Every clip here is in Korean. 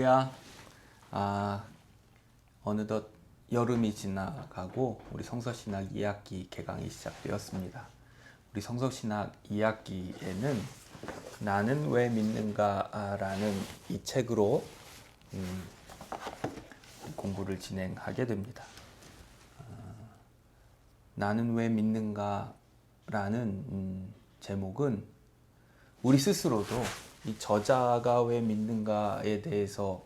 할렐루야. 아, 어느덧 여름이 지나가고 우리 성서신학 2학기 개강이 시작되었습니다. 우리 성서신학 2학기에는 나는 왜 믿는가라는 이 책으로 공부를 진행하게 됩니다. 나는 왜 믿는가라는 제목은 우리 스스로도 이 저자가 왜 믿는가에 대해서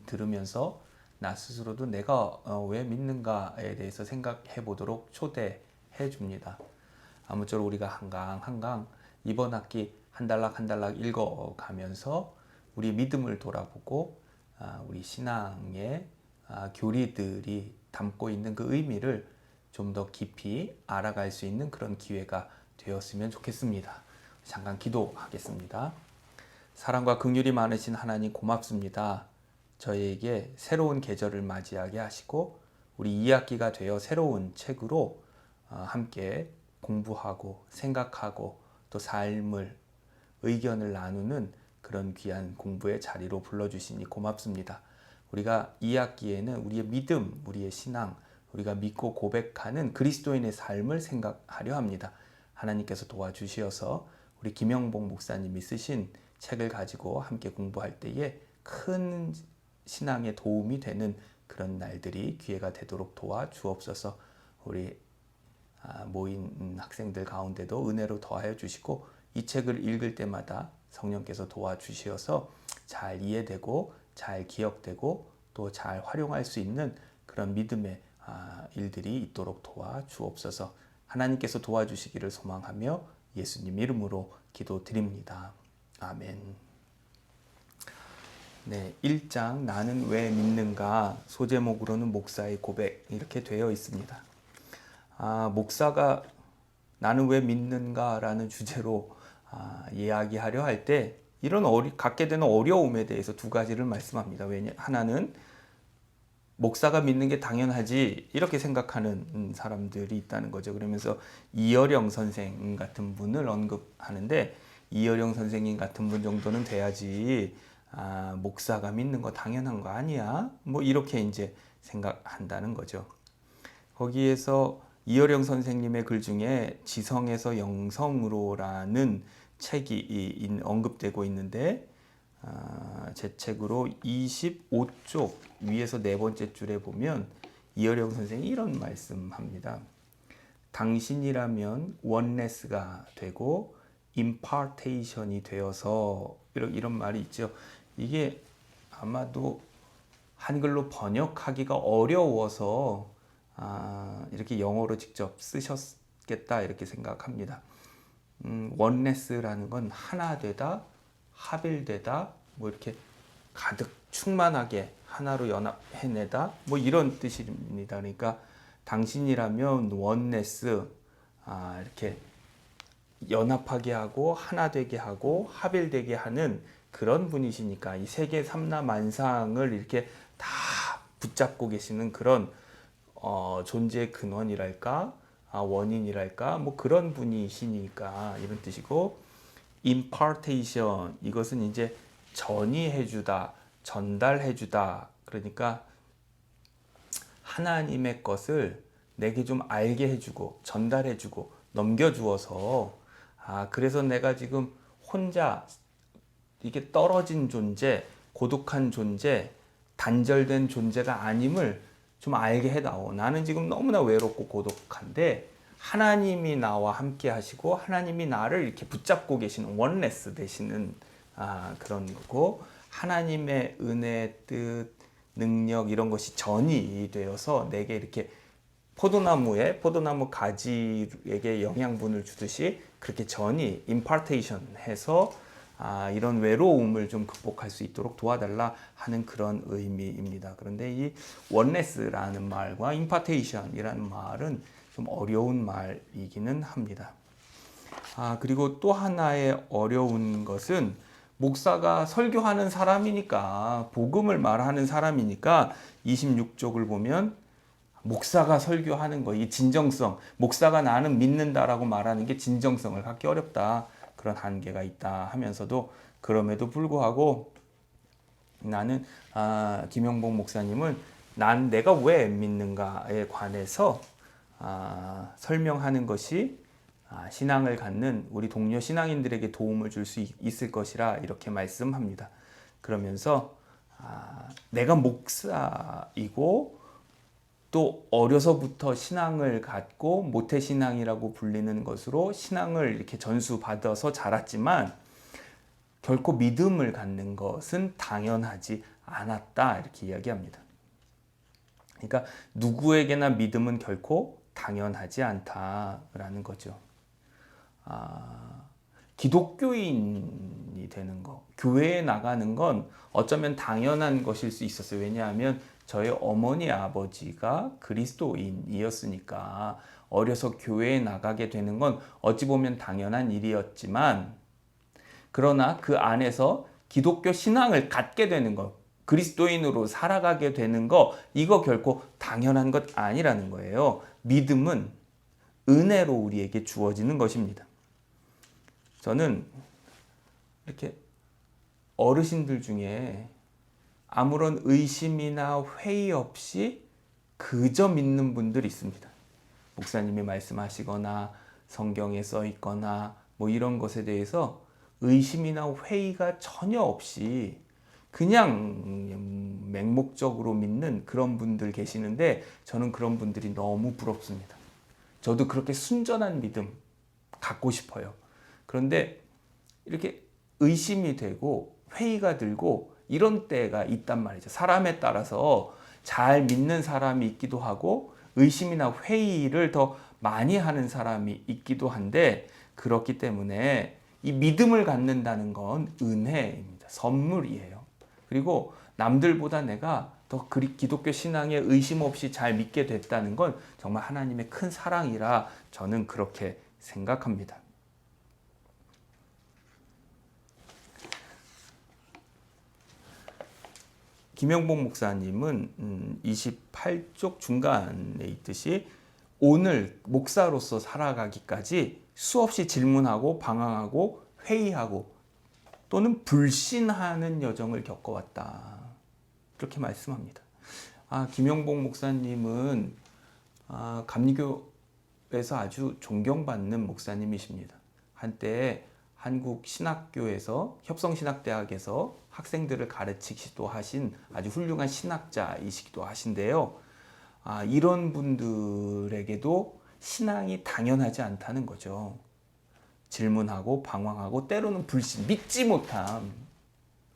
들으면서 나 스스로도 내가 왜 믿는가에 대해서 생각해 보도록 초대해 줍니다. 아무쪼록 우리가 한강 이번 학기 한 단락 읽어가면서 우리 믿음을 돌아보고 우리 신앙의 교리들이 담고 있는 그 의미를 좀 더 깊이 알아갈 수 있는 그런 기회가 되었으면 좋겠습니다. 잠깐 기도하겠습니다. 사랑과 긍휼이 많으신 하나님 고맙습니다. 저희에게 새로운 계절을 맞이하게 하시고 우리 2학기가 되어 새로운 책으로 함께 공부하고 생각하고 또 삶을 의견을 나누는 그런 귀한 공부의 자리로 불러주시니 고맙습니다. 우리가 2학기에는 우리의 믿음, 우리의 신앙, 우리가 믿고 고백하는 그리스도인의 삶을 생각하려 합니다. 하나님께서 도와주시어서 우리 김영봉 목사님이 쓰신 책을 가지고 함께 공부할 때에 큰 신앙에 도움이 되는 그런 날들이 기회가 되도록 도와주옵소서. 우리 모인 학생들 가운데도 은혜로 더하여 주시고 이 책을 읽을 때마다 성령께서 도와주시어서 잘 이해되고 잘 기억되고 또 잘 활용할 수 있는 그런 믿음의 일들이 있도록 도와주옵소서. 하나님께서 도와주시기를 소망하며 예수님 이름으로 기도드립니다. 아멘. 네, 1장 나는 왜 믿는가 소제목으로는 목사의 고백 이렇게 되어 있습니다. 목사가 나는 왜 믿는가라는 주제로 이야기하려 할 때 이런 갖게 되는 어려움에 대해서 두 가지를 말씀합니다. 하나는 목사가 믿는 게 당연하지 이렇게 생각하는 사람들이 있다는 거죠. 그러면서 이어령 선생 같은 분을 언급하는데 이어령 선생님 같은 분 정도는 돼야지 목사가 믿는 거 당연한 거 아니야? 뭐 이렇게 이제 생각한다는 거죠. 거기에서 이어령 선생님의 글 중에 지성에서 영성으로라는 책이 언급되고 있는데 제 책으로 25쪽 위에서 네 번째 줄에 보면 이어령 선생이 이런 말씀합니다. 당신이라면 원네스가 되고 임파테이션이 되어서 이런 말이 있죠. 이게 아마도 한글로 번역하기가 어려워서 이렇게 영어로 직접 쓰셨겠다 이렇게 생각합니다. 원네스라는 건 하나 되다, 합일되다, 뭐 이렇게 가득 충만하게 하나로 연합해내다, 뭐 이런 뜻입니다. 그러니까 당신이라면 원네스 이렇게 연합하게 하고 하나 되게 하고 합일되게 하는 그런 분이시니까 이 세계 삼라만상을 이렇게 다 붙잡고 계시는 그런 존재의 근원이랄까 원인이랄까 뭐 그런 분이시니까 이런 뜻이고 impartation 이것은 이제 전이해주다 전달해주다 그러니까 하나님의 것을 내게 좀 알게 해주고 전달해주고 넘겨주어서 그래서 내가 지금 혼자 이게 떨어진 존재 고독한 존재 단절된 존재가 아님을 좀 알게 해다오. 나는 지금 너무나 외롭고 고독한데 하나님이 나와 함께 하시고 하나님이 나를 이렇게 붙잡고 계시는 원네스 되시는 그런 거고 하나님의 은혜, 뜻, 능력 이런 것이 전이 되어서 내게 이렇게 포도나무 가지에게 영양분을 주듯이 그렇게 전이 임파테이션 해서 이런 외로움을 좀 극복할 수 있도록 도와달라 하는 그런 의미입니다. 그런데 이 원네스라는 말과 임파테이션이라는 말은 좀 어려운 말이기는 합니다. 그리고 또 하나의 어려운 것은 목사가 설교하는 사람이니까 복음을 말하는 사람이니까 26쪽을 보면 목사가 설교하는 거, 이 진정성, 목사가 나는 믿는다라고 말하는 게 진정성을 갖기 어렵다. 그런 한계가 있다 하면서도 그럼에도 불구하고 나는 김영복 목사님은 난 내가 왜 믿는가에 관해서 설명하는 것이 신앙을 갖는 우리 동료 신앙인들에게 도움을 줄 수 있을 것이라 이렇게 말씀합니다. 그러면서 내가 목사이고 또 어려서부터 신앙을 갖고 모태신앙이라고 불리는 것으로 신앙을 이렇게 전수받아서 자랐지만 결코 믿음을 갖는 것은 당연하지 않았다 이렇게 이야기합니다. 그러니까 누구에게나 믿음은 결코 당연하지 않다라는 거죠. 기독교인이 되는 거, 교회에 나가는 건 어쩌면 당연한 것일 수 있었어요. 왜냐하면 저의 어머니 아버지가 그리스도인이었으니까 어려서 교회에 나가게 되는 건 어찌 보면 당연한 일이었지만, 그러나 그 안에서 기독교 신앙을 갖게 되는 것, 그리스도인으로 살아가게 되는 거, 이거 결코 당연한 것 아니라는 거예요. 믿음은 은혜로 우리에게 주어지는 것입니다. 저는 이렇게 어르신들 중에 아무런 의심이나 회의 없이 그저 믿는 분들이 있습니다. 목사님이 말씀하시거나 성경에 써 있거나 뭐 이런 것에 대해서 의심이나 회의가 전혀 없이 그냥 맹목적으로 믿는 그런 분들 계시는데 저는 그런 분들이 너무 부럽습니다. 저도 그렇게 순전한 믿음 갖고 싶어요. 그런데 이렇게 의심이 되고 회의가 들고 이런 때가 있단 말이죠. 사람에 따라서 잘 믿는 사람이 있기도 하고 의심이나 회의를 더 많이 하는 사람이 있기도 한데, 그렇기 때문에 이 믿음을 갖는다는 건 은혜입니다. 선물이에요. 그리고 남들보다 내가 더 기독교 신앙에 의심 없이 잘 믿게 됐다는 건 정말 하나님의 큰 사랑이라 저는 그렇게 생각합니다. 김영복 목사님은 28쪽 중간에 있듯이 오늘 목사로서 살아가기까지 수없이 질문하고 방황하고 회의하고 또는 불신하는 여정을 겪어왔다. 이렇게 말씀합니다. 김영복 목사님은 감리교에서 아주 존경받는 목사님이십니다. 한때 한국 신학교에서 협성신학대학에서 학생들을 가르치기도 하신 아주 훌륭한 신학자이시기도 하신데요. 이런 분들에게도 신앙이 당연하지 않다는 거죠. 질문하고 방황하고 때로는 불신, 믿지 못함,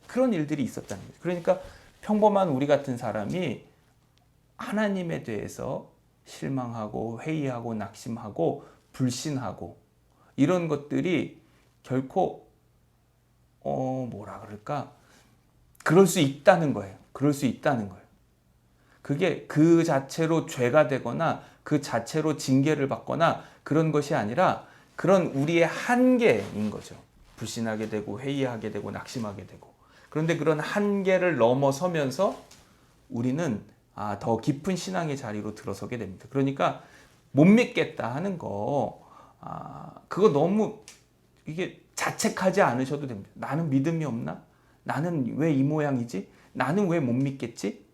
그런 일들이 있었다는 거죠. 그러니까 평범한 우리 같은 사람이 하나님에 대해서 실망하고 회의하고 낙심하고 불신하고 이런 것들이 결코 뭐라 그럴까? 그럴 수 있다는 거예요. 그럴 수 있다는 거예요. 그게 그 자체로 죄가 되거나 그 자체로 징계를 받거나 그런 것이 아니라 그런 우리의 한계인 거죠. 불신하게 되고 회의하게 되고 낙심하게 되고. 그런데 그런 한계를 넘어서면서 우리는 더 깊은 신앙의 자리로 들어서게 됩니다. 그러니까 못 믿겠다 하는 거, 그거 너무 이게 자책하지 않으셔도 됩니다. 나는 믿음이 없나? 나는 왜 이 모양이지? 나는 왜 못 믿겠지?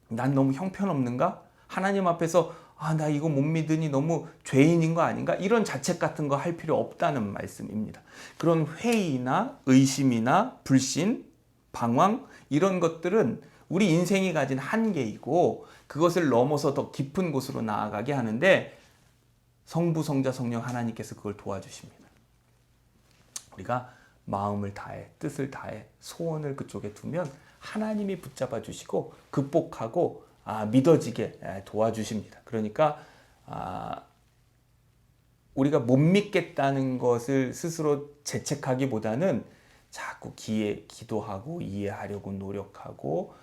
난 너무 형편없는가? 하나님 앞에서 나 이거 못 믿으니 너무 죄인인 거 아닌가? 이런 자책 같은 거 할 필요 없다는 말씀입니다. 그런 회의나 의심이나 불신, 방황 이런 것들은 우리 인생이 가진 한계이고 그것을 넘어서 더 깊은 곳으로 나아가게 하는데 성부, 성자, 성령 하나님께서 그걸 도와주십니다. 우리가 마음을 다해, 뜻을 다해, 소원을 그쪽에 두면 하나님이 붙잡아 주시고 극복하고 믿어지게 도와주십니다. 그러니까 우리가 못 믿겠다는 것을 스스로 재책하기보다는 자꾸 기도하고 이해하려고 노력하고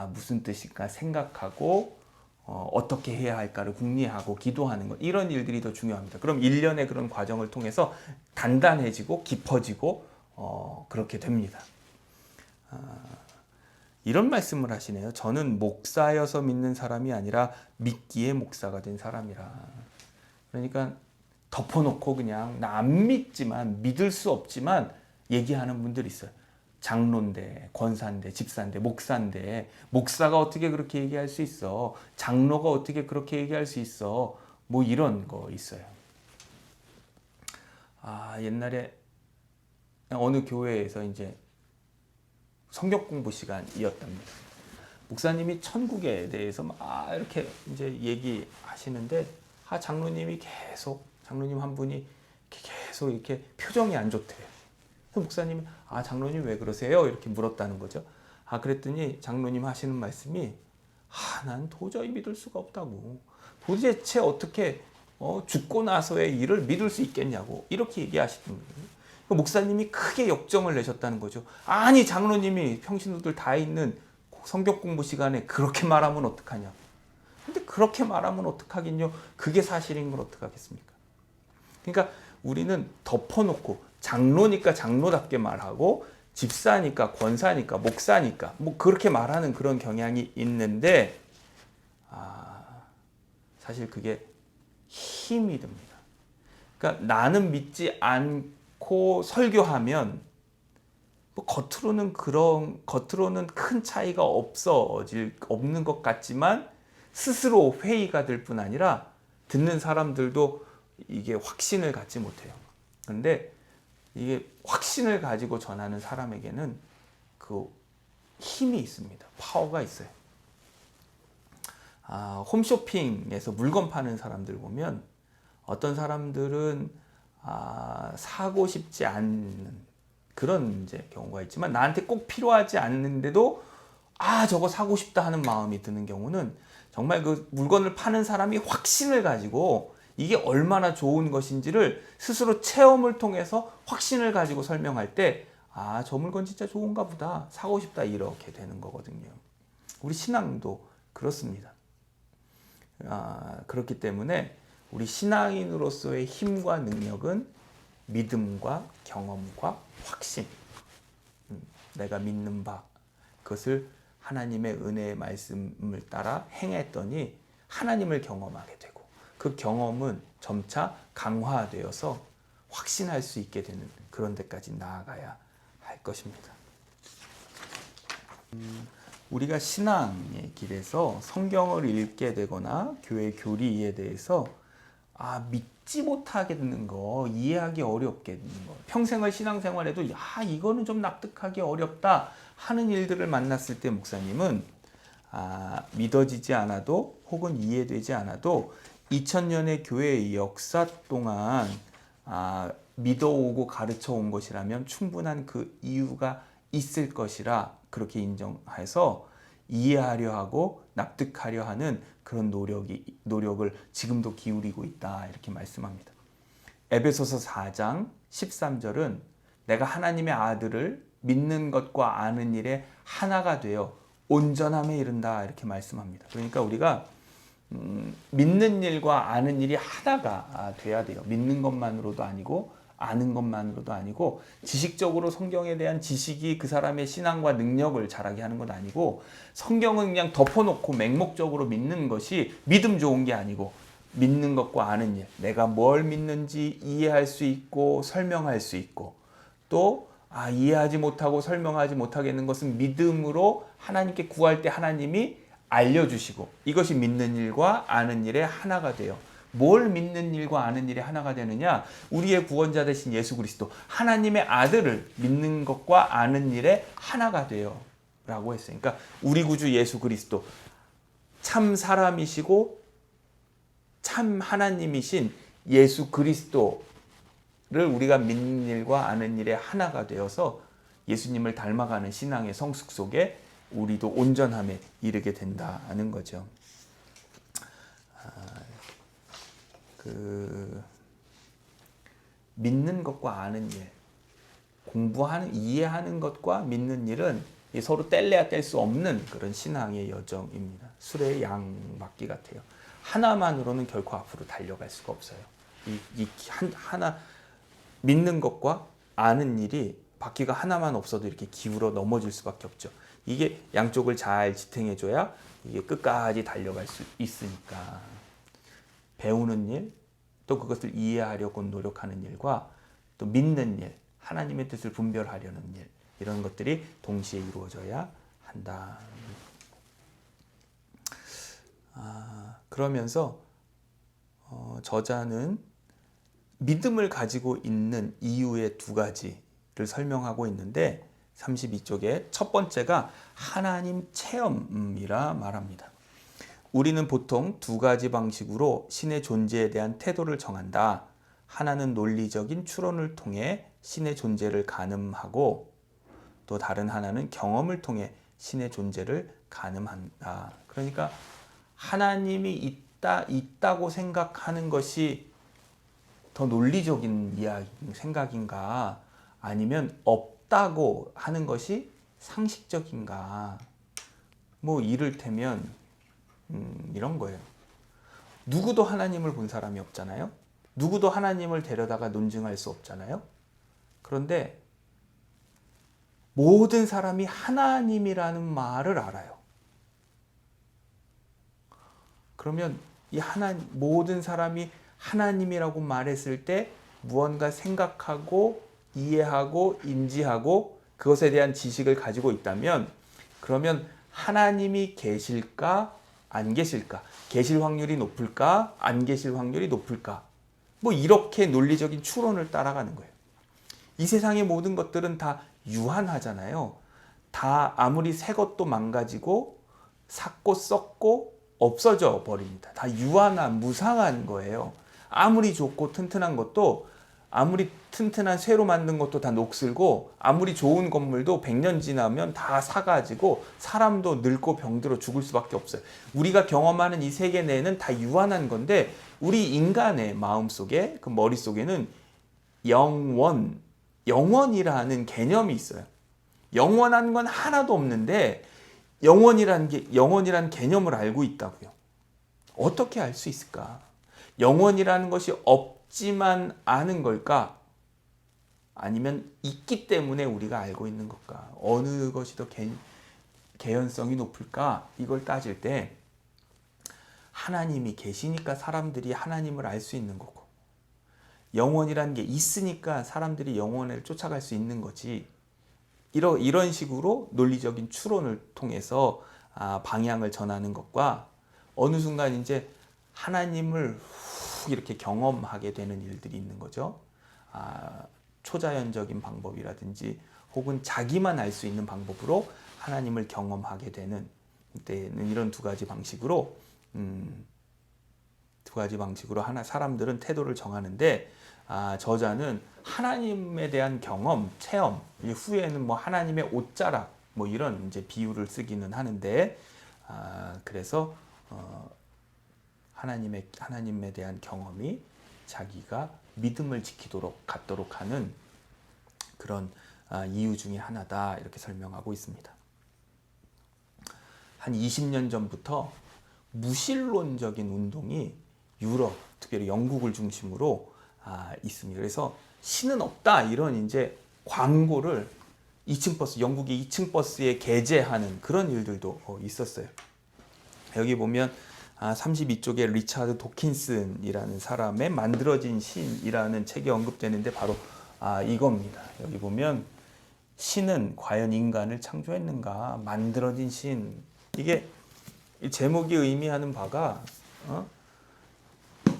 무슨 뜻일까 생각하고 어떻게 해야 할까를 궁리하고 기도하는 것, 이런 일들이 더 중요합니다. 그럼 일련의 그런 과정을 통해서 단단해지고 깊어지고 그렇게 됩니다. 이런 말씀을 하시네요. 저는 목사여서 믿는 사람이 아니라 믿기에 목사가 된 사람이라. 그러니까 덮어놓고 그냥 나 안 믿지만 믿을 수 없지만 얘기하는 분들이 있어요. 장로인데, 권사인데, 집사인데, 목사인데, 목사가 어떻게 그렇게 얘기할 수 있어? 장로가 어떻게 그렇게 얘기할 수 있어? 뭐 이런 거 있어요. 옛날에 어느 교회에서 이제 성경 공부 시간이었답니다. 목사님이 천국에 대해서 막 이렇게 이제 얘기하시는데, 장로님 한 분이 계속 이렇게 표정이 안 좋대요. 그래서 목사님이 장로님 왜 그러세요? 이렇게 물었다는 거죠. 그랬더니 장로님 하시는 말씀이 난 도저히 믿을 수가 없다고. 도대체 어떻게 죽고 나서의 일을 믿을 수 있겠냐고 이렇게 얘기하시는 거예요. 목사님이 크게 역정을 내셨다는 거죠. 아니 장로님이 평신도들 다 있는 성경 공부 시간에 그렇게 말하면 어떡하냐. 근데 그렇게 말하면 어떡하긴요. 그게 사실인 걸 어떡하겠습니까? 그러니까 우리는 덮어놓고 장로니까 장로답게 말하고 집사니까 권사니까 목사니까 뭐 그렇게 말하는 그런 경향이 있는데 사실 그게 힘이 듭니다. 그러니까 나는 믿지 않고 설교하면 뭐 겉으로는 큰 차이가 없는 것 같지만 스스로 회의가 될 뿐 아니라 듣는 사람들도 이게 확신을 갖지 못해요. 그런데 이게 확신을 가지고 전하는 사람에게는 그 힘이 있습니다. 파워가 있어요. 홈쇼핑에서 물건 파는 사람들 보면 어떤 사람들은 사고 싶지 않는 그런 이제 경우가 있지만 나한테 꼭 필요하지 않는데도 저거 사고 싶다 하는 마음이 드는 경우는 정말 그 물건을 파는 사람이 확신을 가지고 이게 얼마나 좋은 것인지를 스스로 체험을 통해서 확신을 가지고 설명할 때 저 물건 진짜 좋은가 보다 사고 싶다 이렇게 되는 거거든요. 우리 신앙도 그렇습니다. 그렇기 때문에 우리 신앙인으로서의 힘과 능력은 믿음과 경험과 확신, 내가 믿는 바 그것을 하나님의 은혜의 말씀을 따라 행했더니 하나님을 경험하게 되고 그 경험은 점차 강화되어서 확신할 수 있게 되는 그런 데까지 나아가야 할 것입니다. 우리가 신앙의 길에서 성경을 읽게 되거나 교회 교리에 대해서 믿지 못하겠는 거, 이해하기 어렵겠는 거, 평생을 신앙생활해도 이거는 좀 납득하기 어렵다 하는 일들을 만났을 때 목사님은 믿어지지 않아도 혹은 이해되지 않아도 2000년의 교회의 역사 동안 믿어오고 가르쳐온 것이라면 충분한 그 이유가 있을 것이라 그렇게 인정해서 이해하려 하고 납득하려 하는 그런 노력을 지금도 기울이고 있다 이렇게 말씀합니다. 에베소서 4장 13절은 내가 하나님의 아들을 믿는 것과 아는 일에 하나가 되어 온전함에 이른다 이렇게 말씀합니다. 그러니까 우리가 믿는 일과 아는 일이 하나가 돼야 돼요. 믿는 것만으로도 아니고 아는 것만으로도 아니고 지식적으로 성경에 대한 지식이 그 사람의 신앙과 능력을 자라게 하는 건 아니고 성경은 그냥 덮어놓고 맹목적으로 믿는 것이 믿음 좋은 게 아니고 믿는 것과 아는 일, 내가 뭘 믿는지 이해할 수 있고 설명할 수 있고 또 이해하지 못하고 설명하지 못하겠는 것은 믿음으로 하나님께 구할 때 하나님이 알려주시고 이것이 믿는 일과 아는 일의 하나가 돼요. 뭘 믿는 일과 아는 일이 하나가 되느냐? 우리의 구원자 되신 예수 그리스도 하나님의 아들을 믿는 것과 아는 일에 하나가 돼요 라고 했어요. 그러니까 우리 구주 예수 그리스도 참 사람이시고 참 하나님이신 예수 그리스도를 우리가 믿는 일과 아는 일에 하나가 되어서 예수님을 닮아가는 신앙의 성숙 속에 우리도 온전함에 이르게 된다는 거죠. 믿는 것과 아는 일, 이해하는 것과 믿는 일은 서로 뗄래야 뗄 수 없는 그런 신앙의 여정입니다. 수레의 양바퀴 같아요. 하나만으로는 결코 앞으로 달려갈 수가 없어요. 하나 믿는 것과 아는 일이 바퀴가 하나만 없어도 이렇게 기울어 넘어질 수밖에 없죠. 이게 양쪽을 잘 지탱해줘야 이게 끝까지 달려갈 수 있으니까. 배우는 일, 또 그것을 이해하려고 노력하는 일과 또 믿는 일, 하나님의 뜻을 분별하려는 일, 이런 것들이 동시에 이루어져야 한다. 그러면서 저자는 믿음을 가지고 있는 이유의 두 가지를 설명하고 있는데 32쪽에 첫 번째가 하나님 체험이라 말합니다. 우리는 보통 두 가지 방식으로 신의 존재에 대한 태도를 정한다. 하나는 논리적인 추론을 통해 신의 존재를 가늠하고 또 다른 하나는 경험을 통해 신의 존재를 가늠한다. 그러니까 하나님이 있다고 생각하는 것이 더 논리적인 생각인가 아니면 없다고 하는 것이 상식적인가. 뭐 이를테면 이런 거예요. 누구도 하나님을 본 사람이 없잖아요. 누구도 하나님을 데려다가 논증할 수 없잖아요. 그런데 모든 사람이 하나님이라는 말을 알아요. 그러면 이 모든 사람이 하나님이라고 말했을 때 무언가 생각하고 이해하고 인지하고 그것에 대한 지식을 가지고 있다면 그러면 하나님이 계실까 안 계실까? 계실 확률이 높을까? 안 계실 확률이 높을까? 뭐 이렇게 논리적인 추론을 따라가는 거예요. 이 세상의 모든 것들은 다 유한하잖아요. 다 아무리 새 것도 망가지고 삭고 썩고 없어져 버립니다. 다 유한한 무상한 거예요. 아무리 좋고 튼튼한 것도 아무리 튼튼한 쇠로 만든 것도 다 녹슬고 아무리 좋은 건물도 100년 지나면 다 사가지고 사람도 늙고 병들어 죽을 수밖에 없어요. 우리가 경험하는 이 세계 내에는 다 유한한 건데 우리 인간의 마음속에 그 머릿속에는 영원이라는 개념이 있어요. 영원한 건 하나도 없는데 영원이라는 개념을 알고 있다고요. 어떻게 알 수 있을까? 영원이라는 것이 없지만 아는 걸까? 아니면 있기 때문에 우리가 알고 있는 걸까? 어느 것이 더 개연성이 높을까? 이걸 따질 때 하나님이 계시니까 사람들이 하나님을 알 수 있는 거고 영원이라는 게 있으니까 사람들이 영원을 쫓아갈 수 있는 거지. 이런 식으로 논리적인 추론을 통해서 방향을 전하는 것과 어느 순간 이제 하나님을 이렇게 경험하게 되는 일들이 있는 거죠. 초자연적인 방법이라든지 혹은 자기만 알 수 있는 방법으로 하나님을 경험하게 되는 때는 이런 두 가지 방식으로 사람들은 태도를 정하는데 저자는 하나님에 대한 경험, 체험, 후에는 뭐 하나님의 옷자락 뭐 이런 이제 비유를 쓰기는 하는데 그래서 하나님에 대한 경험이 자기가 믿음을 갖도록 하는 그런 이유 중에 하나다 이렇게 설명하고 있습니다. 한 20년 전부터 무신론적인 운동이 유럽, 특별히 영국을 중심으로 있습니다. 그래서 신은 없다 이런 이제 광고를 2층 버스, 영국의 2층 버스에 게재하는 그런 일들도 있었어요. 여기 보면 32쪽에 리차드 도킨슨이라는 사람의 만들어진 신이라는 책이 언급되는데 바로 이겁니다. 여기 보면 신은 과연 인간을 창조했는가? 만들어진 신. 이게 제목이 의미하는 바가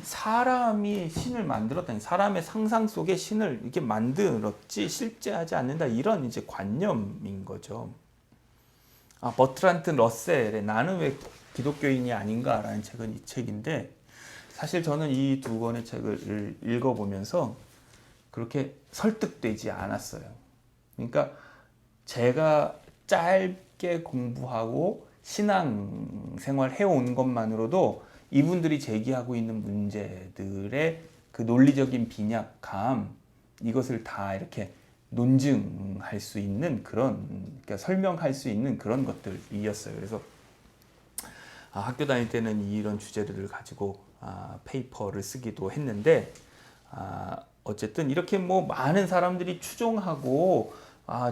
사람이 신을 만들었다니 사람의 상상 속에 신을 이렇게 만들었지 실제하지 않는다 이런 이제 관념인 거죠. 버트란트 러셀의 나는 왜 기독교인이 아닌가라는 책은 이 책인데 사실 저는 이 두 권의 책을 읽어보면서 그렇게 설득되지 않았어요. 그러니까 제가 짧게 공부하고 신앙생활 해온 것만으로도 이분들이 제기하고 있는 문제들의 그 논리적인 빈약함 이것을 다 이렇게 논증할 수 있는 그러니까 설명할 수 있는 그런 것들이었어요. 그래서 학교 다닐 때는 이런 주제들을 가지고 페이퍼를 쓰기도 했는데 어쨌든 이렇게 뭐 많은 사람들이 추종하고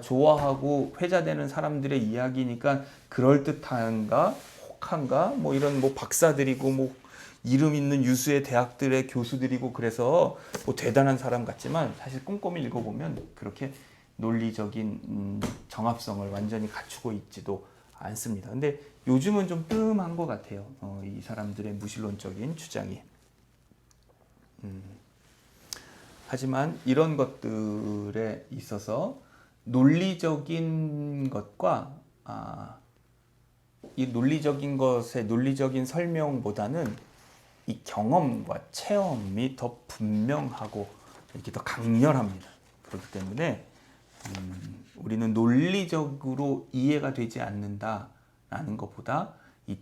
좋아하고 회자되는 사람들의 이야기니까 그럴듯한가 혹한가 뭐 이런 뭐 박사들이고 뭐 이름 있는 유수의 대학들의 교수들이고 그래서 뭐 대단한 사람 같지만 사실 꼼꼼히 읽어보면 그렇게 논리적인 정합성을 완전히 갖추고 있지도 않습니다. 근데 요즘은 좀 뜸한 것 같아요. 이 사람들의 무신론적인 주장이. 하지만 이런 것들에 있어서 논리적인 것과 이 논리적인 것의 논리적인 설명보다는 이 경험과 체험이 더 분명하고 이렇게 더 강렬합니다. 그렇기 때문에 우리는 논리적으로 이해가 되지 않는다라는 것보다 이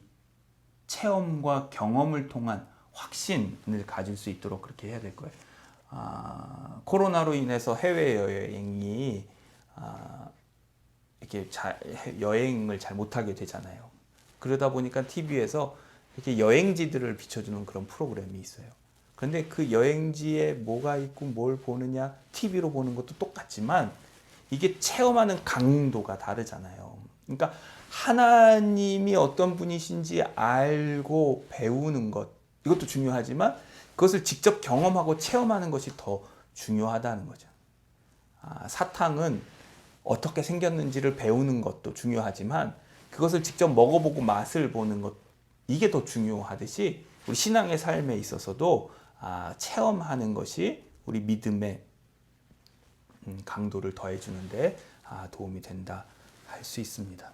체험과 경험을 통한 확신을 가질 수 있도록 그렇게 해야 될 거예요. 코로나로 인해서 해외여행이 이렇게 여행을 잘 못하게 되잖아요. 그러다 보니까 TV에서 이렇게 여행지들을 비춰주는 그런 프로그램이 있어요. 그런데 그 여행지에 뭐가 있고 뭘 보느냐, TV로 보는 것도 똑같지만 이게 체험하는 강도가 다르잖아요. 그러니까 하나님이 어떤 분이신지 알고 배우는 것, 이것도 중요하지만 그것을 직접 경험하고 체험하는 것이 더 중요하다는 거죠. 사탕은 어떻게 생겼는지를 배우는 것도 중요하지만 그것을 직접 먹어보고 맛을 보는 것, 이게 더 중요하듯이 우리 신앙의 삶에 있어서도 체험하는 것이 우리 믿음의 강도를 더해주는데 도움이 된다 할 수 있습니다.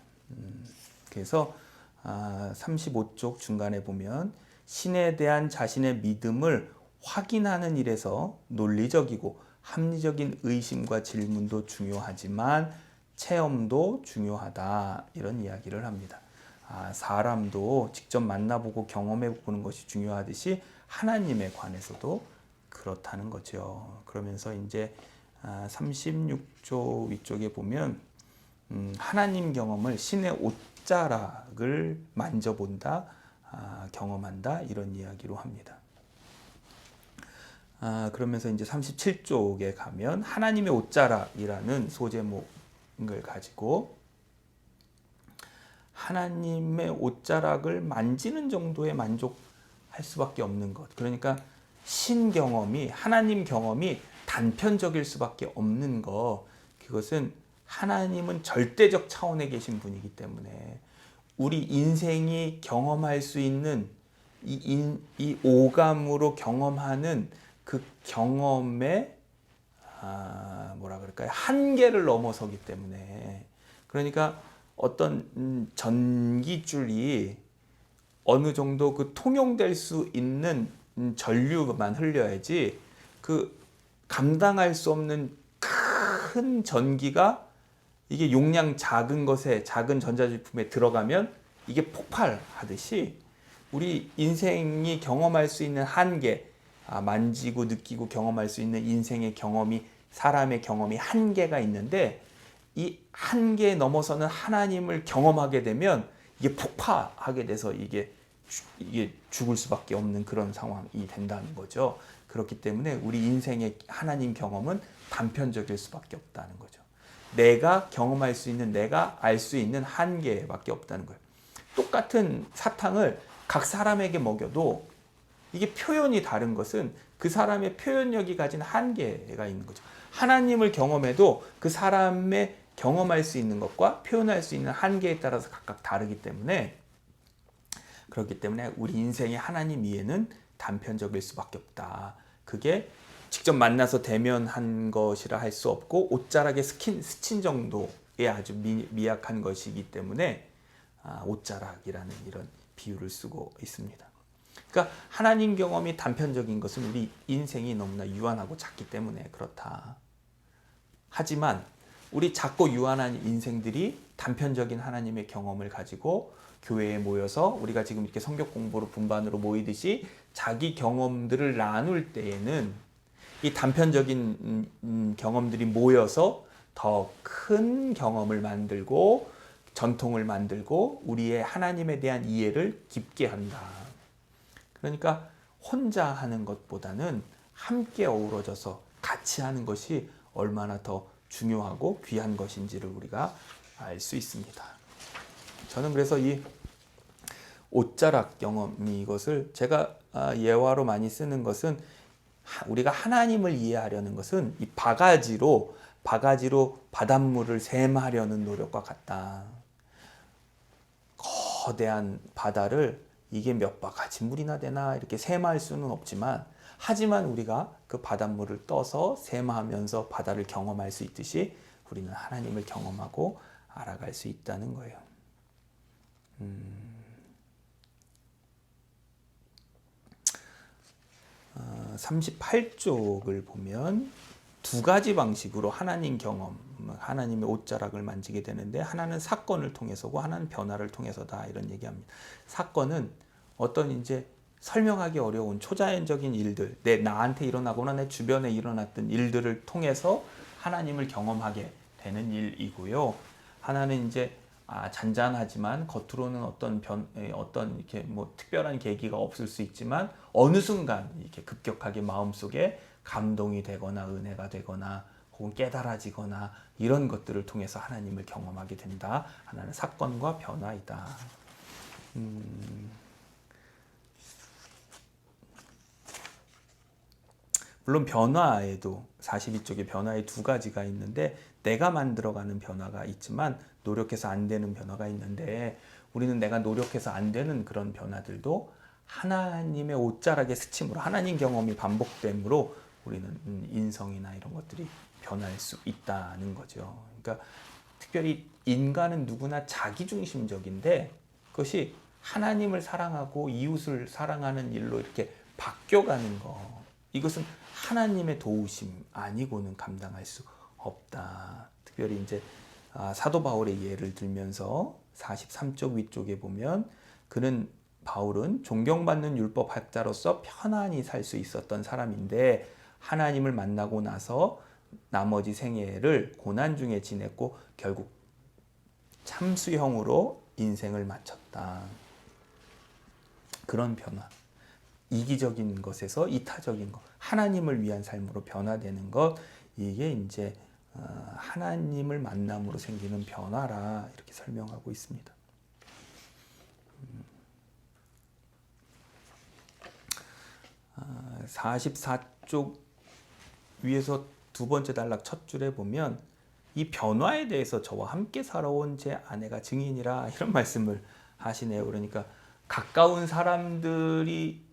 그래서 35쪽 중간에 보면 신에 대한 자신의 믿음을 확인하는 일에서 논리적이고 합리적인 의심과 질문도 중요하지만 체험도 중요하다, 이런 이야기를 합니다. 사람도 직접 만나보고 경험해 보는 것이 중요하듯이 하나님에 관해서도 그렇다는 거죠. 그러면서 이제 36조 위쪽에 보면 하나님 경험을 신의 옷자락을 만져본다, 경험한다, 이런 이야기로 합니다. 그러면서 이제 37쪽에 가면 하나님의 옷자락이라는 소제목을 가지고 하나님의 옷자락을 만지는 정도에 만족할 수밖에 없는 것. 그러니까 신 경험이, 하나님 경험이 단편적일 수밖에 없는 것. 그것은 하나님은 절대적 차원에 계신 분이기 때문에 우리 인생이 경험할 수 있는 이 오감으로 경험하는 그 경험의 한계를 넘어서기 때문에, 그러니까 어떤 전기줄이 어느 정도 그 통용될 수 있는 전류만 흘려야지 그 감당할 수 없는 큰 전기가 이게 용량 작은 것에, 작은 전자제품에 들어가면 이게 폭발하듯이 우리 인생이 경험할 수 있는 한계, 만지고 느끼고 경험할 수 있는 인생의 경험이, 사람의 경험이 한계가 있는데 이 한계에 넘어서는 하나님을 경험하게 되면 이게 폭파하게 돼서 이게 죽을 수밖에 없는 그런 상황이 된다는 거죠. 그렇기 때문에 우리 인생의 하나님 경험은 단편적일 수밖에 없다는 거죠. 내가 경험할 수 있는, 내가 알 수 있는 한계밖에 없다는 거예요. 똑같은 사탕을 각 사람에게 먹여도 이게 표현이 다른 것은 그 사람의 표현력이 가진 한계가 있는 거죠. 하나님을 경험해도 그 사람의 경험할 수 있는 것과 표현할 수 있는 한계에 따라서 각각 다르기 때문에, 그렇기 때문에 우리 인생의 하나님 이해는 단편적일 수밖에 없다. 그게 직접 만나서 대면한 것이라 할 수 없고 옷자락에 스친 정도의 아주 미약한 것이기 때문에 옷자락이라는 이런 비유를 쓰고 있습니다. 그러니까 하나님 경험이 단편적인 것은 우리 인생이 너무나 유한하고 작기 때문에 그렇다. 하지만 우리 작고 유한한 인생들이 단편적인 하나님의 경험을 가지고 교회에 모여서 우리가 지금 이렇게 성경 공부로 분반으로 모이듯이 자기 경험들을 나눌 때에는 이 단편적인 경험들이 모여서 더 큰 경험을 만들고 전통을 만들고 우리의 하나님에 대한 이해를 깊게 한다. 그러니까 혼자 하는 것보다는 함께 어우러져서 같이 하는 것이 얼마나 더 중요하고 귀한 것인지를 우리가 알 수 있습니다. 저는 그래서 이 옷자락 경험, 이것을 제가 예화로 많이 쓰는 것은, 우리가 하나님을 이해하려는 것은 이 바가지로 바가지로 바닷물을 셈하려는 노력과 같다. 거대한 바다를 이게 몇 바가지 물이나 되나 이렇게 셈할 수는 없지만, 하지만 우리가 그 바닷물을 떠서 셈하면서 바다를 경험할 수 있듯이 우리는 하나님을 경험하고 알아갈 수 있다는 거예요. 38쪽을 보면 두 가지 방식으로 하나님 경험, 하나님의 옷자락을 만지게 되는데, 하나는 사건을 통해서고 하나는 변화를 통해서다, 이런 얘기합니다. 사건은 어떤 이제 설명하기 어려운 초자연적인 일들, 나한테 일어나거나 내 주변에 일어났던 일들을 통해서 하나님을 경험하게 되는 일이고요. 하나는 이제 잔잔하지만 겉으로는 어떤 이렇게 뭐 특별한 계기가 없을 수 있지만 어느 순간 이렇게 급격하게 마음속에 감동이 되거나 은혜가 되거나 혹은 깨달아지거나 이런 것들을 통해서 하나님을 경험하게 된다. 하나는 사건과 변화이다. 물론 변화에도 42쪽에 변화의 두 가지가 있는데, 내가 만들어가는 변화가 있지만 노력해서 안 되는 변화가 있는데, 우리는 내가 노력해서 안 되는 그런 변화들도 하나님의 옷자락의 스침으로, 하나님 경험이 반복됨으로 우리는 인성이나 이런 것들이 변할 수 있다는 거죠. 그러니까 특별히 인간은 누구나 자기중심적인데, 그것이 하나님을 사랑하고 이웃을 사랑하는 일로 이렇게 바뀌어가는 거, 이것은 하나님의 도우심 아니고는 감당할 수 없다. 특별히 이제 사도 바울의 예를 들면서 43쪽 위쪽에 보면, 바울은 존경받는 율법학자로서 편안히 살 수 있었던 사람인데 하나님을 만나고 나서 나머지 생애를 고난 중에 지냈고 결국 참수형으로 인생을 마쳤다. 그런 변화, 이기적인 것에서 이타적인 것, 하나님을 위한 삶으로 변화되는 것, 이게 이제 하나님을 만남으로 생기는 변화라, 이렇게 설명하고 있습니다. 44쪽 위에서 두 번째 단락 첫 줄에 보면, 이 변화에 대해서 저와 함께 살아온 제 아내가 증인이라, 이런 말씀을 하시네요. 그러니까 가까운 사람들이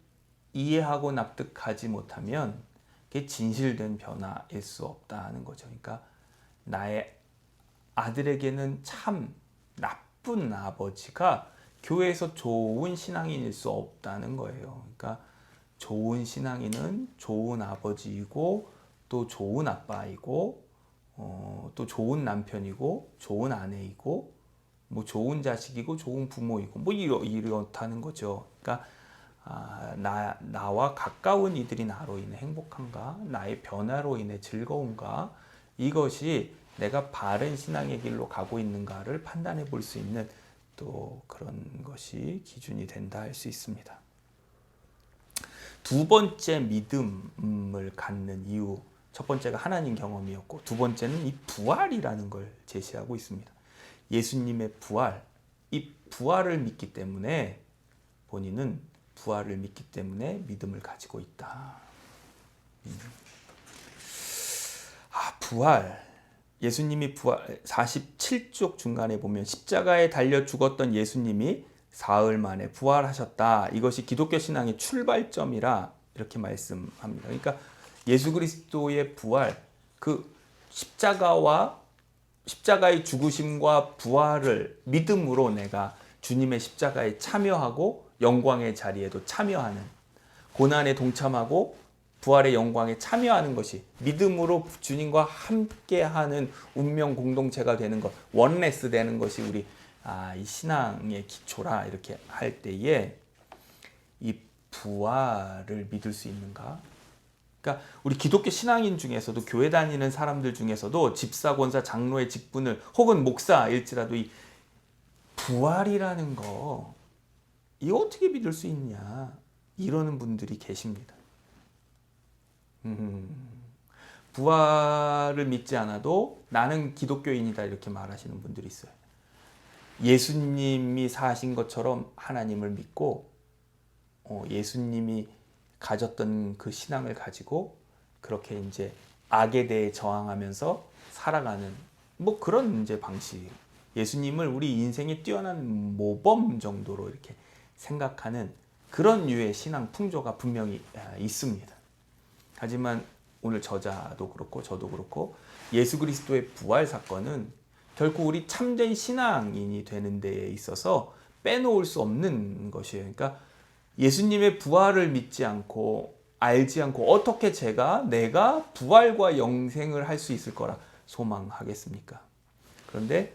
이해하고 납득하지 못하면 그게 진실된 변화일 수 없다는 거죠. 그러니까 나의 아들에게는 참 나쁜 아버지가 교회에서 좋은 신앙인일 수 없다는 거예요. 그러니까 좋은 신앙인은 좋은 아버지이고 또 좋은 아빠이고 또 좋은 남편이고 좋은 아내이고 뭐 좋은 자식이고 좋은 부모이고 뭐 이렇다는 거죠. 그러니까 나와 가까운 이들이 나로 인해 행복한가, 나의 변화로 인해 즐거운가, 이것이 내가 바른 신앙의 길로 가고 있는가를 판단해 볼 수 있는 또 그런 것이 기준이 된다 할 수 있습니다. 두 번째 믿음을 갖는 이유, 첫 번째가 하나님 경험이었고 두 번째는 이 부활이라는 걸 제시하고 있습니다. 예수님의 부활, 이 부활을 믿기 때문에, 본인은 부활을 믿기 때문에 믿음을 가지고 있다. 부활. 예수님이 부활, 47쪽 중간에 보면 십자가에 달려 죽었던 예수님이 사흘 만에 부활하셨다. 이것이 기독교 신앙의 출발점이라 이렇게 말씀합니다. 그러니까 예수 그리스도의 부활, 그 십자가의 죽으심과 부활을 믿음으로 내가 주님의 십자가에 참여하고 영광의 자리에도 참여하는, 고난에 동참하고 부활의 영광에 참여하는 것이 믿음으로 주님과 함께하는 운명 공동체가 되는 것, 원네스 되는 것이 우리 이 신앙의 기초라, 이렇게 할 때에 이 부활을 믿을 수 있는가? 그러니까 우리 기독교 신앙인 중에서도, 교회 다니는 사람들 중에서도 집사, 권사, 장로의 직분을 혹은 목사일지라도 이 부활이라는 거, 이거 어떻게 믿을 수 있냐, 이러는 분들이 계십니다. 부활을 믿지 않아도 나는 기독교인이다, 이렇게 말하시는 분들이 있어요. 예수님이 사신 것처럼 하나님을 믿고 예수님이 가졌던 그 신앙을 가지고 그렇게 이제 악에 대해 저항하면서 살아가는 뭐 그런 이제 방식. 예수님을 우리 인생의 뛰어난 모범 정도로 이렇게 생각하는 그런 류의 신앙 풍조가 분명히 있습니다. 하지만 오늘 저자도 그렇고 저도 그렇고 예수 그리스도의 부활 사건은 결코 우리 참된 신앙인이 되는 데에 있어서 빼놓을 수 없는 것이에요. 그러니까 예수님의 부활을 믿지 않고 알지 않고 어떻게 내가 부활과 영생을 할 수 있을 거라 소망하겠습니까? 그런데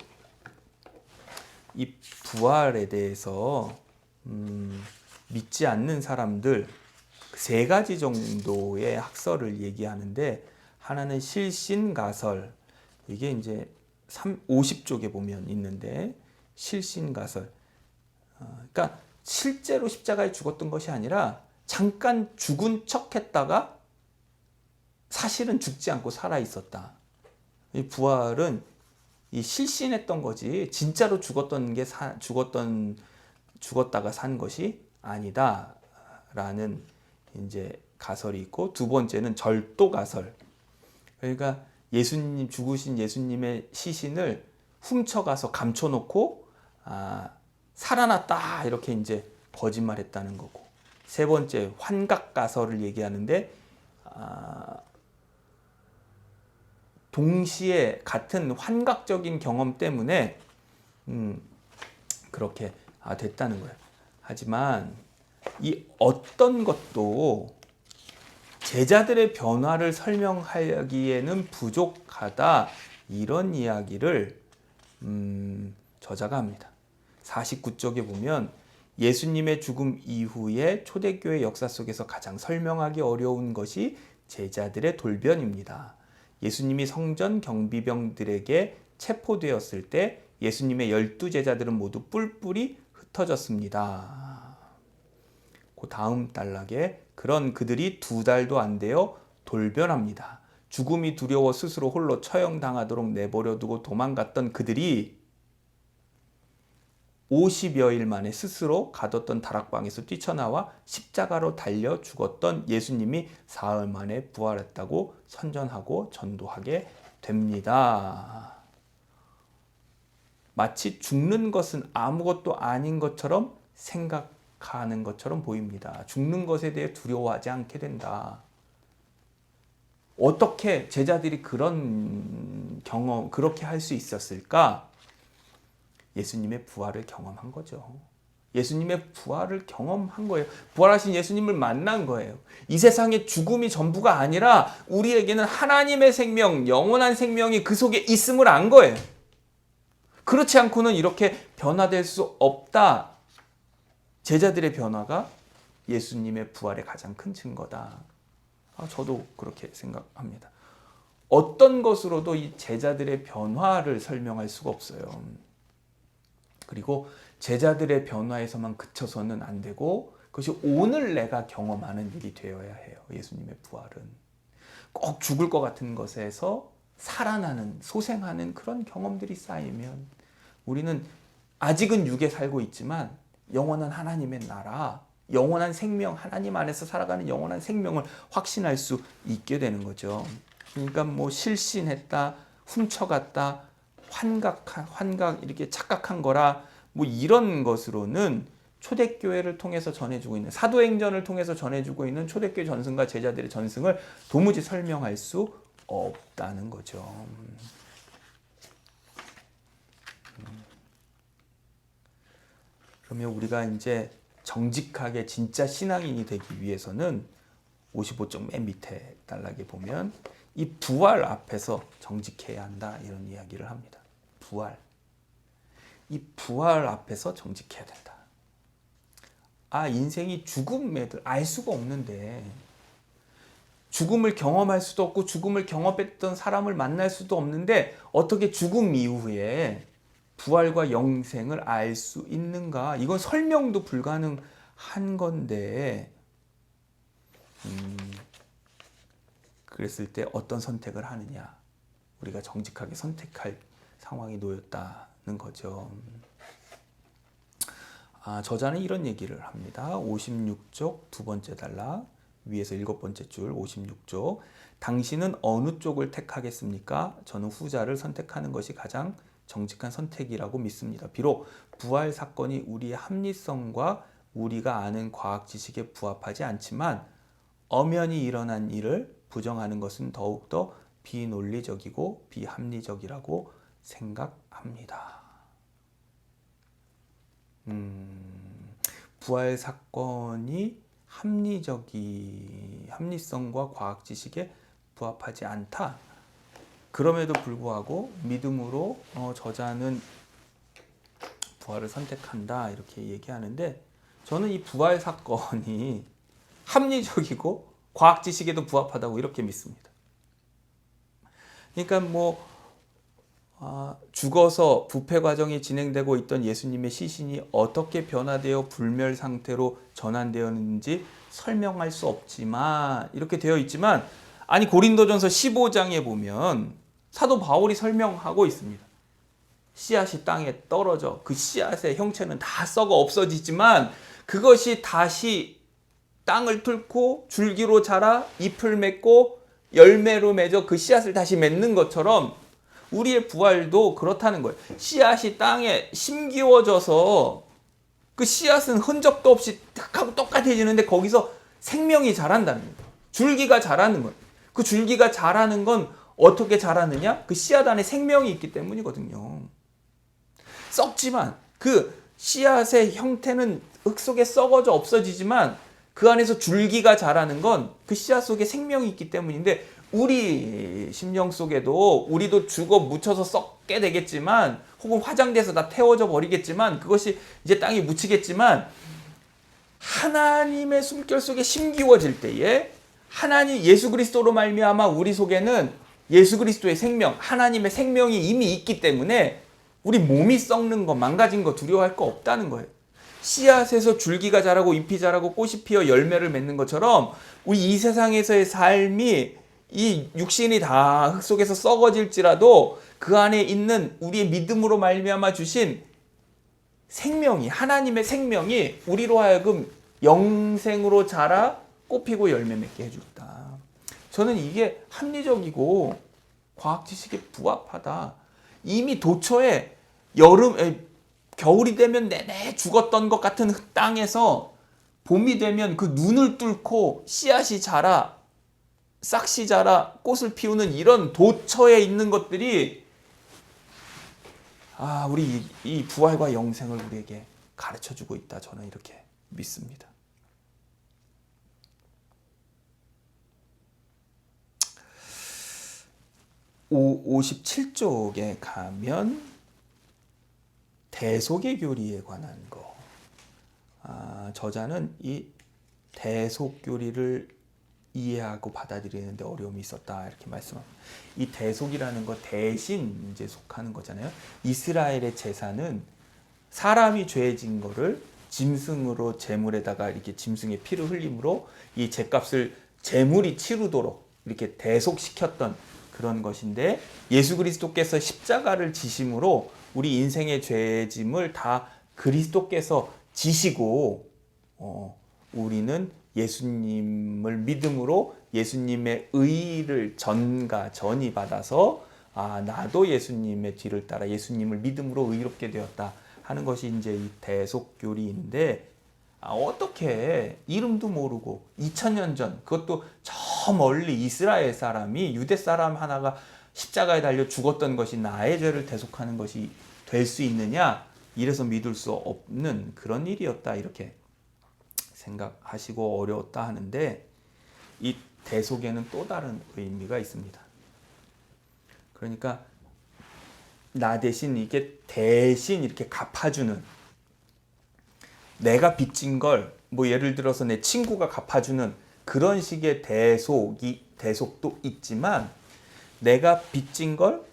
이 부활에 대해서 믿지 않는 사람들 세 가지 정도의 학설을 얘기하는데, 하나는 실신가설, 이게 이제 50쪽에 보면 있는데, 실신가설, 그러니까 실제로 십자가에 죽었던 것이 아니라 잠깐 죽은 척 했다가 사실은 죽지 않고 살아 있었다. 이 부활은 이 실신했던 거지 진짜로 죽었다가 산 것이 아니다라는 이제 가설이 있고, 두 번째는 절도 가설. 그러니까 죽으신 예수님의 시신을 훔쳐가서 감춰놓고 살아났다 이렇게 이제 거짓말했다는 거고, 세 번째 환각 가설을 얘기하는데 동시에 같은 환각적인 경험 때문에 그렇게 됐다는 거예요. 하지만 이 어떤 것도 제자들의 변화를 설명하기에는 부족하다, 이런 이야기를 저자가 합니다. 49쪽에 보면 예수님의 죽음 이후에 초대교회 역사 속에서 가장 설명하기 어려운 것이 제자들의 돌변입니다. 예수님이 성전 경비병들에게 체포되었을 때 예수님의 12제자들은 모두 뿔뿔이 흩어졌습니다. 그 다음 단락에 그런 그들이 2달도 안 되어 돌변합니다. 죽음이 두려워 스스로 홀로 처형당하도록 내버려 두고 도망갔던 그들이 50여일 만에 스스로 가뒀던 다락방에서 뛰쳐나와 십자가로 달려 죽었던 예수님이 사흘 만에 부활했다고 선전하고 전도하게 됩니다. 마치 죽는 것은 아무것도 아닌 것처럼 생각하는 것처럼 보입니다. 죽는 것에 대해 두려워하지 않게 된다. 어떻게 제자들이 그렇게 할 수 있었을까? 예수님의 부활을 경험한 거죠. 예수님의 부활을 경험한 거예요. 부활하신 예수님을 만난 거예요. 이 세상의 죽음이 전부가 아니라 우리에게는 하나님의 생명, 영원한 생명이 그 속에 있음을 안 거예요. 그렇지 않고는 이렇게 변화될 수 없다. 제자들의 변화가 예수님의 부활의 가장 큰 증거다. 저도 그렇게 생각합니다. 어떤 것으로도 이 제자들의 변화를 설명할 수가 없어요. 그리고 제자들의 변화에서만 그쳐서는 안 되고, 그것이 오늘 내가 경험하는 일이 되어야 해요. 예수님의 부활은 꼭 죽을 것 같은 것에서 살아나는, 소생하는 그런 경험들이 쌓이면 우리는 아직은 육에 살고 있지만 영원한 하나님의 나라, 영원한 생명, 하나님 안에서 살아가는 영원한 생명을 확신할 수 있게 되는 거죠. 그러니까 뭐 실신했다, 훔쳐갔다, 환각 이렇게 착각한 거라, 뭐 이런 것으로는 초대교회를 통해서 전해주고 있는, 사도행전을 통해서 전해주고 있는 초대교회 전승과 제자들의 전승을 도무지 설명할 수 없다는 거죠. 그러면 우리가 이제 정직하게 진짜 신앙인이 되기 위해서는 55쪽 맨 밑에 단락에 보면 이 부활 앞에서 정직해야 한다, 이런 이야기를 합니다. 부활. 이 부활 앞에서 정직해야 된다. 인생이 죽음에 알 수가 없는데, 죽음을 경험할 수도 없고 죽음을 경험했던 사람을 만날 수도 없는데 어떻게 죽음 이후에 부활과 영생을 알 수 있는가? 이건 설명도 불가능한 건데, 그랬을 때 어떤 선택을 하느냐? 우리가 정직하게 선택할 상황이 놓였다는 거죠. 저자는 이런 얘기를 합니다. 56쪽 두 번째 단락. 위에서 7번째 줄 56쪽. 당신은 어느 쪽을 택하겠습니까? 저는 후자를 선택하는 것이 가장 정직한 선택이라고 믿습니다. 비록 부활 사건이 우리의 합리성과 우리가 아는 과학 지식에 부합하지 않지만 엄연히 일어난 일을 부정하는 것은 더욱더 비논리적이고 비합리적이라고 생각합니다. 부활 사건이 합리성과 과학 지식에 부합하지 않다. 그럼에도 불구하고 믿음으로 저자는 부활을 선택한다 이렇게 얘기하는데, 저는 이 부활 사건이 합리적이고 과학 지식에도 부합하다고 이렇게 믿습니다. 그러니까 죽어서 부패 과정이 진행되고 있던 예수님의 시신이 어떻게 변화되어 불멸 상태로 전환되었는지 설명할 수 없지만, 이렇게 되어 있지만, 아니 고린도전서 15장에 보면 사도 바울이 설명하고 있습니다. 씨앗이 땅에 떨어져 그 씨앗의 형체는 다 썩어 없어지지만 그것이 다시 땅을 뚫고 줄기로 자라 잎을 맺고 열매로 맺어 그 씨앗을 다시 맺는 것처럼 우리의 부활도 그렇다는 거예요. 씨앗이 땅에 심기워져서 그 씨앗은 흔적도 없이 하고 똑같아지는데 거기서 생명이 자란다는 거예요. 줄기가 자라는 거예요. 그 줄기가 자라는 건 어떻게 자라느냐? 그 씨앗 안에 생명이 있기 때문이거든요. 썩지만 그 씨앗의 형태는 흙 속에 썩어져 없어지지만 그 안에서 줄기가 자라는 건 그 씨앗 속에 생명이 있기 때문인데, 우리 심령 속에도 우리도 죽어 묻혀서 썩게 되겠지만 혹은 화장돼서 다 태워져 버리겠지만 그것이 이제 땅에 묻히겠지만, 하나님의 숨결 속에 심기워질 때에 하나님 예수 그리스도로 말미암아 우리 속에는 예수 그리스도의 생명, 하나님의 생명이 이미 있기 때문에 우리 몸이 썩는 거, 망가진 거 두려워할 거 없다는 거예요. 씨앗에서 줄기가 자라고 잎이 자라고 꽃이 피어 열매를 맺는 것처럼 우리 이 세상에서의 삶이 이 육신이 다 흙 속에서 썩어질지라도 그 안에 있는 우리의 믿음으로 말미암아 주신 생명이, 하나님의 생명이 우리로 하여금 영생으로 자라 꽃피고 열매 맺게 해주겠다. 저는 이게 합리적이고 과학 지식에 부합하다. 이미 도처에 겨울이 되면 내내 죽었던 것 같은 땅에서 봄이 되면 그 눈을 뚫고 씨앗이 자라, 싹시 자라, 꽃을 피우는 이런 도처에 있는 것들이 우리 이 부활과 영생을 우리에게 가르쳐주고 있다. 저는 이렇게 믿습니다. 오 57쪽에 가면 대속의 교리에 관한 거. 저자는 이 대속 교리를 이해하고 받아들이는데 어려움이 있었다 이렇게 말씀합니다. 이 대속이라는 거 대신 이제 속하는 거잖아요. 이스라엘의 제사는 사람이 죄진 거를 짐승으로 제물에다가 이렇게 짐승의 피를 흘림으로 이 제값을 제물이 치르도록 이렇게 대속시켰던 그런 것인데, 예수 그리스도께서 십자가를 지심으로 우리 인생의 죄짐을 다 그리스도께서 지시고 우리는 예수님을 믿음으로 예수님의 의를 전이 받아서 나도 예수님의 뒤를 따라 예수님을 믿음으로 의롭게 되었다 하는 것이 이제 이 대속교리인데, 어떻게 이름도 모르고 2000년 전, 그것도 저 멀리 이스라엘 사람이, 유대 사람 하나가 십자가에 달려 죽었던 것이 나의 죄를 대속하는 것이 될 수 있느냐, 이래서 믿을 수 없는 그런 일이었다 이렇게 생각하시고 어려웠다 하는데, 이 대속에는 또 다른 의미가 있습니다. 그러니까 나 대신 이게 대신 이렇게 갚아주는, 내가 빚진 걸 예를 들어서 내 친구가 갚아주는 그런 식의 대속도 있지만, 내가 빚진 걸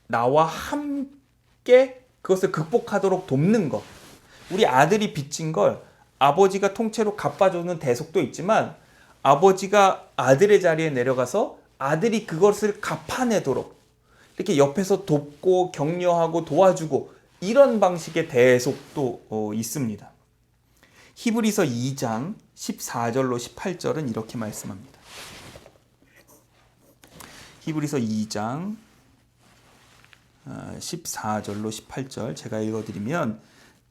나와 함께 그것을 극복하도록 돕는 것. 우리 아들이 빚진 걸 아버지가 통째로 갚아주는 대속도 있지만, 아버지가 아들의 자리에 내려가서 아들이 그것을 갚아내도록 이렇게 옆에서 돕고 격려하고 도와주고 이런 방식의 대속도 있습니다. 히브리서 2장 14절로 18절은 이렇게 말씀합니다. 히브리서 2장 14절로 18절 제가 읽어드리면,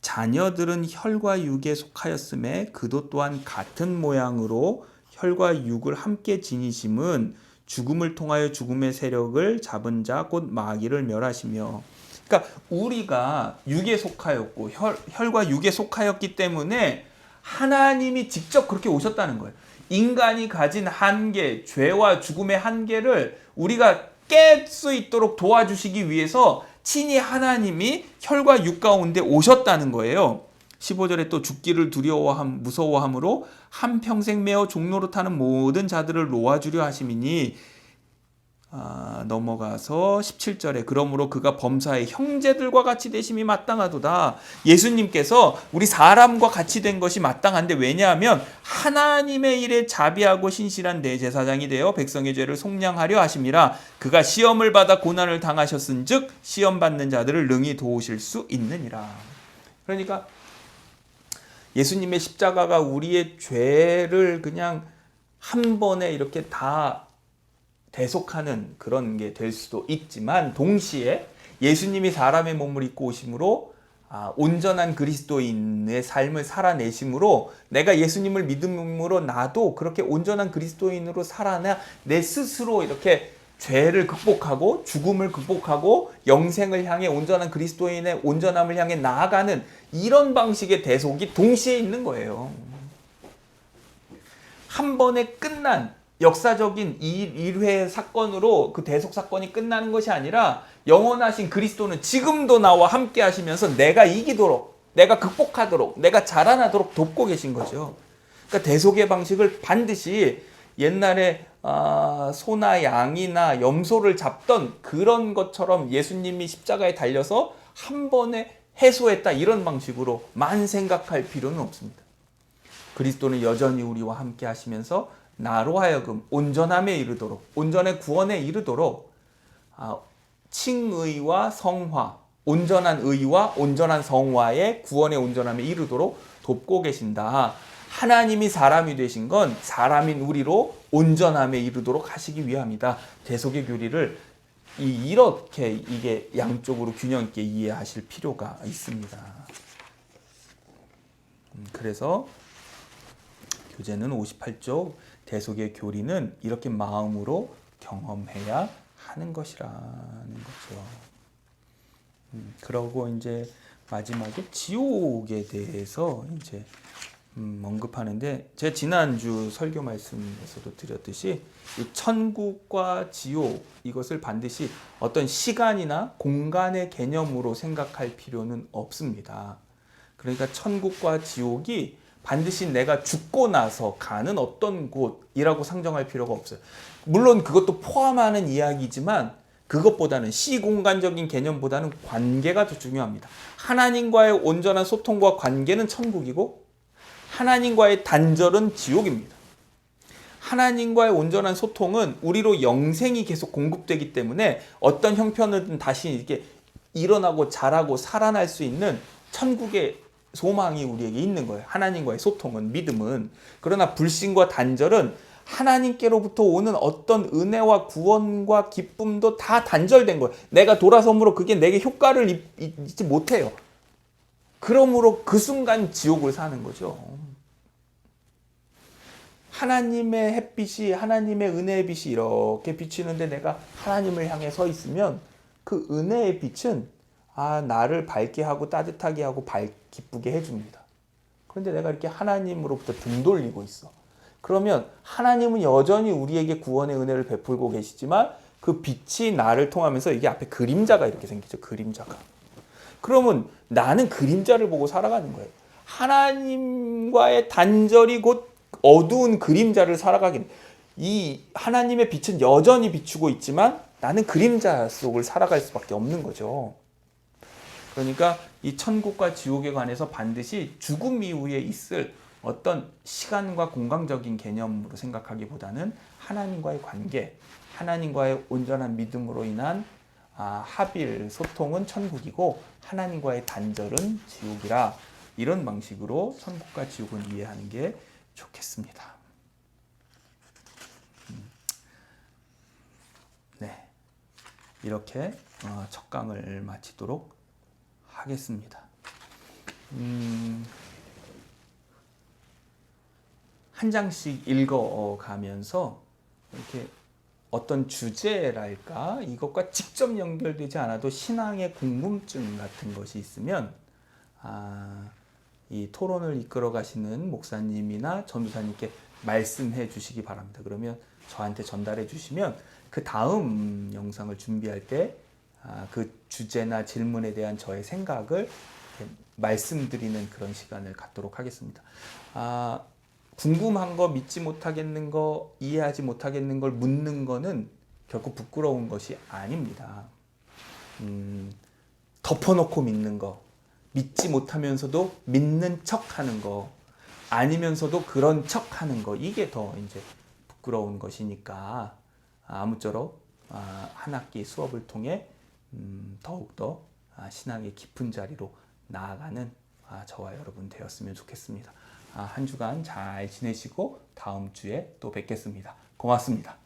자녀들은 혈과 육에 속하였음에 그도 또한 같은 모양으로 혈과 육을 함께 지니심은 죽음을 통하여 죽음의 세력을 잡은 자 곧 마귀를 멸하시며. 그러니까 우리가 육에 속하였고 혈과 육에 속하였기 때문에 하나님이 직접 그렇게 오셨다는 거예요. 인간이 가진 한계, 죄와 죽음의 한계를 우리가 깰 수 있도록 도와주시기 위해서 친히 하나님이 혈과 육 가운데 오셨다는 거예요. 15절에 또 죽기를 무서워함으로 한평생 매어 종로로 타는 모든 자들을 놓아주려 하심이니, 넘어가서 17절에 그러므로 그가 범사의 형제들과 같이 되심이 마땅하도다. 예수님께서 우리 사람과 같이 된 것이 마땅한데, 왜냐하면 하나님의 일에 자비하고 신실한 대제사장이 되어 백성의 죄를 속량하려 하심이라. 그가 시험을 받아 고난을 당하셨은즉 시험 받는 자들을 능히 도우실 수 있느니라. 그러니까 예수님의 십자가가 우리의 죄를 그냥 한 번에 이렇게 다 대속하는 그런 게 될 수도 있지만, 동시에 예수님이 사람의 몸을 입고 오심으로 온전한 그리스도인의 삶을 살아내심으로 내가 예수님을 믿음으로 나도 그렇게 온전한 그리스도인으로 살아나 내 스스로 이렇게 죄를 극복하고 죽음을 극복하고 영생을 향해 온전한 그리스도인의 온전함을 향해 나아가는 이런 방식의 대속이 동시에 있는 거예요. 한 번에 끝난 역사적인 일회 사건으로 그 대속 사건이 끝나는 것이 아니라, 영원하신 그리스도는 지금도 나와 함께 하시면서 내가 이기도록, 내가 극복하도록, 내가 자라나도록 돕고 계신 거죠. 그러니까 대속의 방식을 반드시 옛날에 소나 양이나 염소를 잡던 그런 것처럼 예수님이 십자가에 달려서 한 번에 해소했다, 이런 방식으로만 생각할 필요는 없습니다. 그리스도는 여전히 우리와 함께 하시면서 나로 하여금 온전함에 이르도록, 온전의 구원에 이르도록 칭의와 성화, 온전한 의와 온전한 성화의 구원의 온전함에 이르도록 돕고 계신다. 하나님이 사람이 되신 건 사람인 우리로 온전함에 이르도록 하시기 위함이다. 대속의 교리를 이렇게 이게 양쪽으로 균형 있게 이해하실 필요가 있습니다. 그래서 교재는 58쪽 대속의 교리는 이렇게 마음으로 경험해야 하는 것이라는 거죠. 그러고 이제 마지막에 지옥에 대해서 이제 언급하는데, 제가 지난주 설교 말씀에서도 드렸듯이 이 천국과 지옥, 이것을 반드시 어떤 시간이나 공간의 개념으로 생각할 필요는 없습니다. 그러니까 천국과 지옥이 반드시 내가 죽고 나서 가는 어떤 곳이라고 상정할 필요가 없어요. 물론 그것도 포함하는 이야기지만 그것보다는 시공간적인 개념보다는 관계가 더 중요합니다. 하나님과의 온전한 소통과 관계는 천국이고 하나님과의 단절은 지옥입니다. 하나님과의 온전한 소통은 우리로 영생이 계속 공급되기 때문에 어떤 형편이든 다시 이렇게 일어나고 자라고 살아날 수 있는 천국의 소망이 우리에게 있는 거예요. 하나님과의 소통은, 믿음은. 그러나 불신과 단절은 하나님께로부터 오는 어떤 은혜와 구원과 기쁨도 다 단절된 거예요. 내가 돌아섬으로 그게 내게 효과를 잊지 못해요. 그러므로 그 순간 지옥을 사는 거죠. 하나님의 햇빛이, 하나님의 은혜의 빛이 이렇게 비치는데 내가 하나님을 향해 서 있으면 그 은혜의 빛은 나를 밝게 하고 따뜻하게 하고 기쁘게 해줍니다. 그런데 내가 이렇게 하나님으로부터 등 돌리고 있어. 그러면 하나님은 여전히 우리에게 구원의 은혜를 베풀고 계시지만 그 빛이 나를 통하면서 이게 앞에 그림자가 이렇게 생기죠. 그림자가. 그러면 나는 그림자를 보고 살아가는 거예요. 하나님과의 단절이 곧 어두운 그림자를 살아가긴. 이 하나님의 빛은 여전히 비추고 있지만 나는 그림자 속을 살아갈 수밖에 없는 거죠. 그러니까 이 천국과 지옥에 관해서 반드시 죽음 이후에 있을 어떤 시간과 공간적인 개념으로 생각하기보다는 하나님과의 관계, 하나님과의 온전한 믿음으로 인한 합일, 소통은 천국이고 하나님과의 단절은 지옥이라 이런 방식으로 천국과 지옥은 이해하는 게 좋겠습니다. 네, 이렇게 첫 강을 마치도록 하겠습니다. 한 장씩 읽어가면서 이렇게 어떤 주제랄까 이것과 직접 연결되지 않아도 신앙의 궁금증 같은 것이 있으면 이 토론을 이끌어 가시는 목사님이나 전도사님께 말씀해 주시기 바랍니다. 그러면 저한테 전달해 주시면 그 다음 영상을 준비할 때 그 주제나 질문에 대한 저의 생각을 말씀드리는 그런 시간을 갖도록 하겠습니다. 궁금한 거, 믿지 못하겠는 거, 이해하지 못하겠는 걸 묻는 거는 결코 부끄러운 것이 아닙니다. 덮어놓고 믿는 거, 믿지 못하면서도 믿는 척 하는 거, 아니면서도 그런 척 하는 거, 이게 더 이제 부끄러운 것이니까 아무쪼록 한 학기 수업을 통해 더욱더 신앙의 깊은 자리로 나아가는 저와 여러분 되었으면 좋겠습니다. 한 주간 잘 지내시고 다음 주에 또 뵙겠습니다. 고맙습니다.